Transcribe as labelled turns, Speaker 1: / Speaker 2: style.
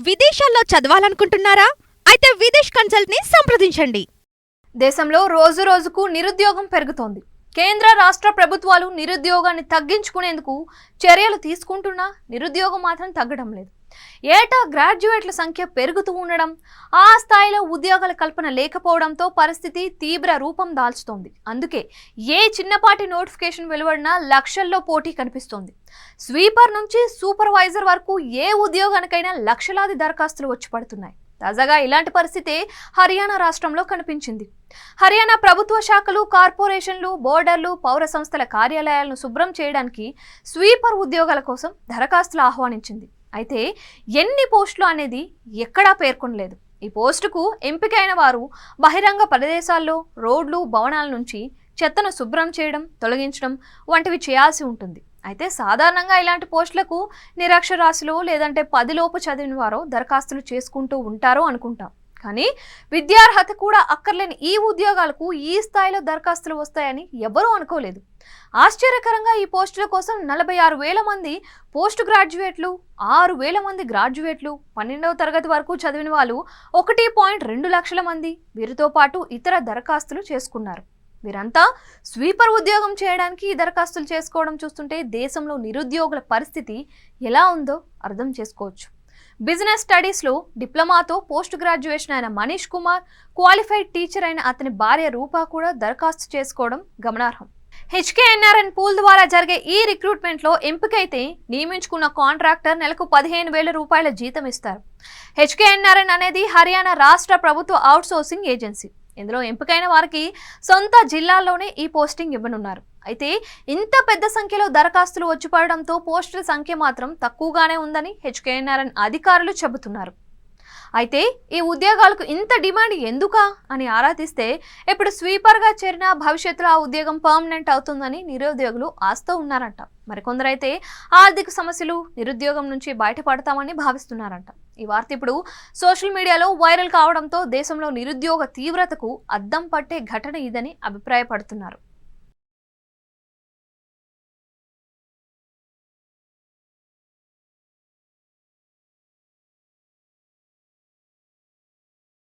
Speaker 1: విదేశాల్లో చదవాలనుకుంటున్నారా? అయితే విదేశ్ కన్సల్ట్ ని సంప్రదించండి.
Speaker 2: దేశంలో రోజు రోజుకు నిరుద్యోగం పెరుగుతోంది. కేంద్ర రాష్ట్ర ప్రభుత్వాలు నిరుద్యోగాన్ని తగ్గించుకునేందుకు చర్యలు తీసుకుంటున్నా నిరుద్యోగం మాత్రం తగ్గడం లేదు. ఏటా గ్రాడ్యుయేట్ల సంఖ్య పెరుగుతూ ఉండడం, ఆ స్థాయిలో ఉద్యోగాల కల్పన లేకపోవడంతో పరిస్థితి తీవ్ర రూపం దాల్చుతోంది. అందుకే ఏ చిన్నపాటి నోటిఫికేషన్ వెలువడినా లక్షల్లో పోటీ కనిపిస్తోంది. స్వీపర్ నుంచి సూపర్వైజర్ వరకు ఏ ఉద్యోగానికైనా లక్షలాది దరఖాస్తులు వచ్చి పడుతున్నాయి. తాజాగా ఇలాంటి పరిస్థితి హర్యానా రాష్ట్రంలో కనిపించింది. హర్యానా ప్రభుత్వ శాఖలు, కార్పొరేషన్లు, బోర్డర్లు, పౌర సంస్థల కార్యాలయాలను శుభ్రం చేయడానికి స్వీపర్ ఉద్యోగాల కోసం దరఖాస్తులు ఆహ్వానించింది. అయితే ఎన్ని పోస్టులు అనేది ఎక్కడా పేర్కొనలేదు. ఈ పోస్టుకు ఎంపికైన వారు బహిరంగ ప్రదేశాల్లో రోడ్లు, భవనాల నుంచి చెత్తను శుభ్రం చేయడం, తొలగించడం వంటివి చేయాల్సి ఉంటుంది. అయితే సాధారణంగా ఇలాంటి పోస్టులకు నిరక్షరాస్యులు లేదంటే 10 లోపు చదివిన వారు దరఖాస్తులు చేసుకుంటూ ఉంటారో అనుకుంటాం. కానీ విద్యార్హత కూడా అక్కర్లేని ఈ ఉద్యోగాలకు ఈ స్థాయిలో దరఖాస్తులు వస్తాయని ఎవరూ అనుకోలేదు. ఆశ్చర్యకరంగా ఈ పోస్టుల కోసం 46,000 మంది పోస్ట్ గ్రాడ్యుయేట్లు, 6,000 మంది గ్రాడ్యుయేట్లు, 12వ తరగతి వరకు చదివిన వాళ్ళు 1.2 లక్షల మంది వీరితో పాటు ఇతర దరఖాస్తులు చేసుకున్నారు. వీరంతా స్వీపర్ ఉద్యోగం చేయడానికి ఈ దరఖాస్తులు చేసుకోవడం చూస్తుంటే దేశంలో నిరుద్యోగుల పరిస్థితి ఎలా ఉందో అర్థం చేసుకోవచ్చు. బిజినెస్ స్టడీస్లో డిప్లొమాతో పోస్ట్ గ్రాడ్యుయేషన్ అయిన మనీష్ కుమార్, క్వాలిఫైడ్ టీచర్ అయిన అతని భార్య రూపా కూడా దరఖాస్తు చేసుకోవడం గమనార్హం. హెచ్కేఎన్ఆర్ఎన్ పూల్ ద్వారా జరిగే ఈ రిక్రూట్మెంట్లో ఎంపికైతే నియమించుకున్న కాంట్రాక్టర్ నెలకు 15,000 రూపాయల జీతం ఇస్తారు. హెచ్కేఎన్ఆర్ఎన్ అనేది హర్యానా రాష్ట్ర ప్రభుత్వ అవుట్సోర్సింగ్ ఏజెన్సీ. ఇందులో ఎంపికైన వారికి సొంత జిల్లాల్లోనే ఈ పోస్టింగ్ ఇవ్వనున్నారు. అయితే ఇంత పెద్ద సంఖ్యలో దరఖాస్తులు వచ్చి పడడంతో పోస్టుల సంఖ్య మాత్రం తక్కువగానే ఉందని హెచ్కేఎన్ఆర్ఎన్ అధికారులు చెబుతున్నారు. అయితే ఈ ఉద్యోగాలకు ఇంత డిమాండ్ ఎందుకా అని ఆరా తీస్తే ఇప్పుడు స్వీపర్గా చేరిన భవిష్యత్తులో ఆ ఉద్యోగం పర్మనెంట్ అవుతుందని నిరుద్యోగులు ఆస్తూ ఉన్నారంట. మరికొందరైతే ఆర్థిక సమస్యలు, నిరుద్యోగం నుంచి బయటపడతామని భావిస్తున్నారంట. ఈ వార్త ఇప్పుడు సోషల్ మీడియాలో వైరల్ కావడంతో దేశంలో నిరుద్యోగ తీవ్రతకు అద్దం పట్టే ఘటన ఇదని అభిప్రాయపడుతున్నారు.